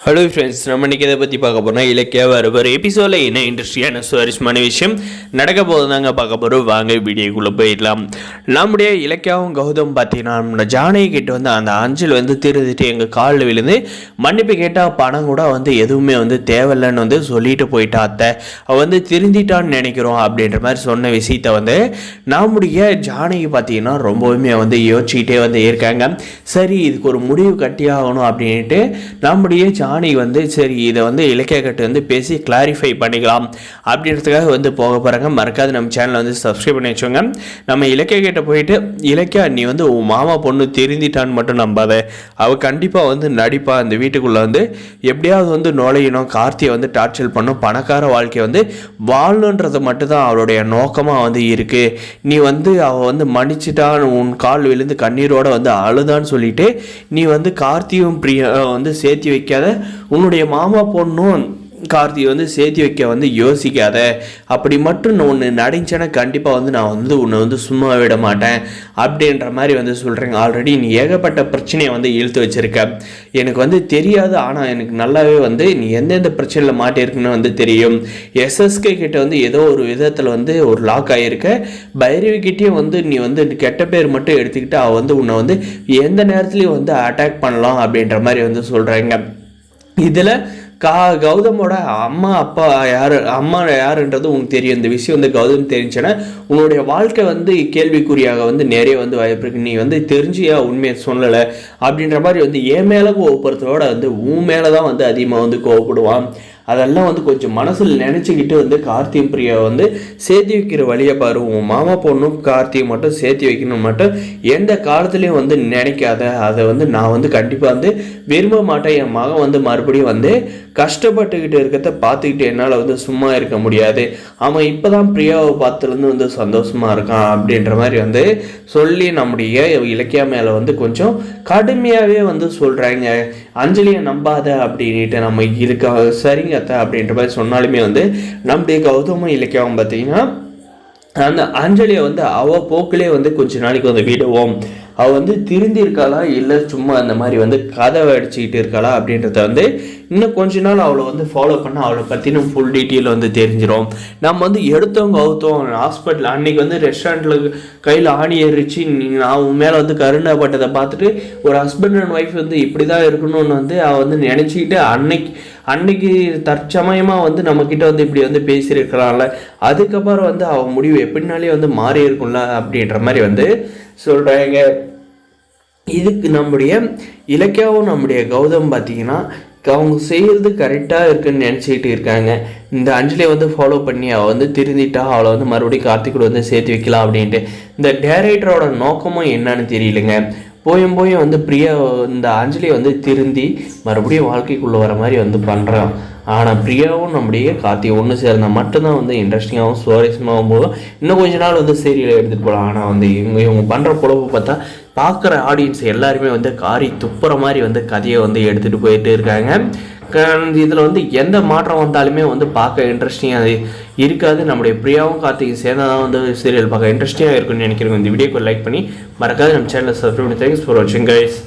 Hello friends, நம்ம இன்றைக்கி இதை பற்றி பார்க்க போகிறோம். இலக்கிய வர எபிசோடில் என்ன இன்ட்ரெஸ்டியான சுவாரஸ்யமான விஷயம் நடக்க போதுதாங்க பார்க்க போகிறோம். வாங்க வீடியோக்குள்ளே போயிடலாம். நம்முடைய இலக்கியாவும் கௌதம் பார்த்தீங்கன்னா நம்மளோட ஜானகி கிட்ட வந்து அந்த அஞ்சல் வந்து திருதிட்டு எங்கள் காலில் விழுந்து மன்னிப்பு கேட்டால் பணம் கூட வந்து எதுவுமே வந்து தேவையில்லைன்னு வந்து சொல்லிட்டு போயிட்டா. அத்தை அவள் வந்து திருந்திட்டான்னு நினைக்கிறோம் அப்படின்ற மாதிரி சொன்ன விஷயத்தை வந்து நம்முடைய ஜானகி பார்த்தீங்கன்னா ரொம்பவுமே வந்து யோசிச்சுக்கிட்டே வந்து இருக்காங்க. சரி, இதுக்கு ஒரு முடிவு கட்டியாகணும் அப்படின்ட்டு நம்முடைய ஜானகி வந்து சரி இதை வந்து இலக்கிய கிட்ட வந்து பேசி கிளாரிஃபை பண்ணிக்கலாம் அப்படின்றதுக்காக வந்து போக போகிறாங்க. மறக்காது நம்ம சேனலை வந்து சப்ஸ்கிரைப் பண்ணி வச்சோங்க. நம்ம இலக்கிய கிட்ட போயிட்டு, இலக்கியா நீ வந்து உன் மாமா பொண்ணு தெரிஞ்சிட்டான்னு மட்டும் நம்பாத, அவள் கண்டிப்பாக வந்து நடிப்பா, அந்த வீட்டுக்குள்ளே வந்து எப்படியாவது வந்து நுழையணும், கார்த்தியை வந்து டார்ச்சர் பண்ணும், பணக்கார வாழ்க்கையை வந்து வாழணுன்றது மட்டும்தான் அவளுடைய நோக்கமாக வந்து இருக்குது. நீ வந்து அவள் வந்து மன்னிச்சிட்டான்னு உன் கால் விழுந்து கண்ணீரோடு வந்து அழுதான்னு சொல்லிட்டு நீ வந்து கார்த்தியும் பிரியா வந்து சேர்த்து வைக்காத, உன்னுடைய மாமா பொண்ணும் கார்த்தியை வந்து சேர்த்து வைக்க வந்து யோசிக்காத. அப்படி மட்டும் ஒன்று நடிச்சேன்னா கண்டிப்பாக வந்து நான் வந்து உன்னை வந்து சும்மா விட மாட்டேன் அப்படின்ற மாதிரி வந்து சொல்கிறேங்க. ஆல்ரெடி நீ ஏகப்பட்ட பிரச்சனையை வந்து இழுத்து வச்சிருக்க, எனக்கு வந்து தெரியாது, ஆனால் எனக்கு நல்லாவே வந்து நீ எந்தெந்த பிரச்சனையில் மாட்டியிருக்குன்னு வந்து தெரியும். எஸ்எஸ்கே கிட்ட வந்து ஏதோ ஒரு விதத்தில் வந்து ஒரு லாக் ஆகியிருக்க, பைரவிக்கிட்டேயும் வந்து நீ வந்து கெட்ட பேர் மட்டும் எடுத்துக்கிட்டு அவள் வந்து உன்னை வந்து எந்த நேரத்துலையும் வந்து அட்டாக் பண்ணலாம் அப்படின்ற மாதிரி வந்து சொல்கிறாங்க. இதில் கௌதமோட அம்மா யாருன்றது உனக்கு தெரியும். இந்த விஷயம் வந்து கௌதம் தெரிஞ்சுன்னா உன்னுடைய வாழ்க்கை வந்து கேள்விக்குறியாக வந்து நிறைய வந்து வாய்ப்பு இருக்கு. நீ வந்து தெரிஞ்சியா உண்மையை சொல்லலை அப்படின்ற மாதிரி வந்து என் மேலே கோவப்படுறதோட வந்து உன் மேலே தான் வந்து அதிகமாக வந்து கோவப்படுவான். அதெல்லாம் வந்து கொஞ்சம் மனசில் நினச்சிக்கிட்டு வந்து கார்த்தியும் பிரியா வந்து சேர்த்து வைக்கிற வழியை பாரு. உன் மாமா பொண்ணும் கார்த்தியை மட்டும் சேர்த்து வைக்கணும் மட்டும் எந்த காலத்துலேயும் வந்து நினைக்காத. அதை வந்து நான் வந்து கண்டிப்பாக வந்து விரும்ப மாட்டேன். என் மகன் வந்து மறுபடியும் வந்து கஷ்டப்பட்டுக்கிட்டு இருக்கிறத பார்த்துக்கிட்டு என்னால் வந்து சும்மா இருக்க முடியாது. அவன் இப்போ தான் பிரியாவை பார்த்துலேருந்து வந்து சந்தோஷமாக இருக்கான் அப்படின்ற மாதிரி வந்து சொல்லி நம்முடைய இலக்கியா மேலே வந்து கொஞ்சம் கடுமையாகவே வந்து சொல்கிறாங்க. அஞ்சலியை நம்பாத அப்படின்ட்டு நம்ம இருக்கா சரிங்க அத்தை அப்படின்ற மாதிரி சொன்னாலுமே வந்து நம்முடைய கௌதமும் இலக்கியாவும் பார்த்தீங்கன்னா அந்த அஞ்சலியை வந்து அவள் போக்கிலே வந்து கொஞ்ச நாளைக்கு வந்து விடுவோம், அவள் வந்து திருந்தி இருக்காளா இல்லை சும்மா அந்த மாதிரி வந்து கதவை அடிச்சுக்கிட்டு இருக்காளா அப்படின்றத வந்து இன்னும் கொஞ்ச நாள் அவளை வந்து ஃபாலோ பண்ண அவளை பற்றின ஃபுல் டீட்டெயில் வந்து தெரிஞ்சிடும். நம்ம வந்து எடுத்தவங்க அவுத்தோம் ஹாஸ்பிட்டல் அன்னைக்கு வந்து ரெஸ்டாரண்ட்டில் கையில் ஆணி ஏறிச்சு, நான் உன் மேலே வந்து கருணப்பட்டதை பார்த்துட்டு ஒரு ஹஸ்பண்ட் அண்ட் ஒய்ஃப் வந்து இப்படி தான் இருக்கணும்னு வந்து அவள் வந்து நினச்சிக்கிட்டு அன்னைக்கு தற்சமயமாக வந்து நம்மக்கிட்ட வந்து இப்படி வந்து பேசியிருக்கிறாள்ல, அதுக்கப்புறம் வந்து அவன் முடிவு எப்படினாலே வந்து மாறி இருக்கும்ல அப்படின்ற மாதிரி வந்து சொல்கிறாங்க. இதுக்கு நம்முடைய இலக்கியாவும் நம்முடைய கௌதம் பார்த்தீங்கன்னா அவங்க செய்கிறது கரெக்டாக இருக்குன்னு நினச்சிக்கிட்டு இருக்காங்க. இந்த அஞ்சலியை வந்து ஃபாலோ பண்ணி அவள் வந்து திருந்திட்டா அவளை வந்து மறுபடியும் கார்த்திக் கூட வந்து சேர்த்து வைக்கலாம் அப்படின்ட்டு இந்த டைரக்டரோட நோக்கமும் என்னன்னு தெரியலைங்க. போயும் வந்து பிரியா இந்த அஞ்சலியை வந்து திருந்தி மறுபடியும் வாழ்க்கைக்குள்ளே வர மாதிரி வந்து பண்ணுறான். ஆனால் பிரியாவும் நம்முடைய கார்த்திகை ஒன்று சேர்ந்தால் மட்டும்தான் வந்து இன்ட்ரெஸ்டிங்காகவும் சுவாரஸ்யமாகவும் போதும். இன்னும் கொஞ்ச நாள் வந்து சீரியல் எடுத்துகிட்டு போகலாம். ஆனால் வந்து இவங்க பண்ணுற பொழப்பு பார்த்தா பார்க்குற ஆடியன்ஸ் எல்லாருமே வந்து காரி துப்புற மாதிரி வந்து கதையை வந்து எடுத்துகிட்டு போயிட்டு இருக்காங்க. இதில் வந்து எந்த மாற்றம் வந்தாலுமே வந்து பார்க்க இன்ட்ரெஸ்டிங்காக இருக்காது. நம்முடைய பிரியாவும் கார்த்திகை சேர்ந்தால் தான் வந்து சீரியல் பார்க்க இன்ட்ரெஸ்டிங்காக இருக்குன்னு நினைக்கிறேன். இந்த வீடியோக்கு லைக் பண்ணி மறக்காது நம்ம சேனலை சப்ஸ்கிரைப் பண்ணி. தேங்க்ஸ் ஃபார் வாட்சிங் கைஸ்.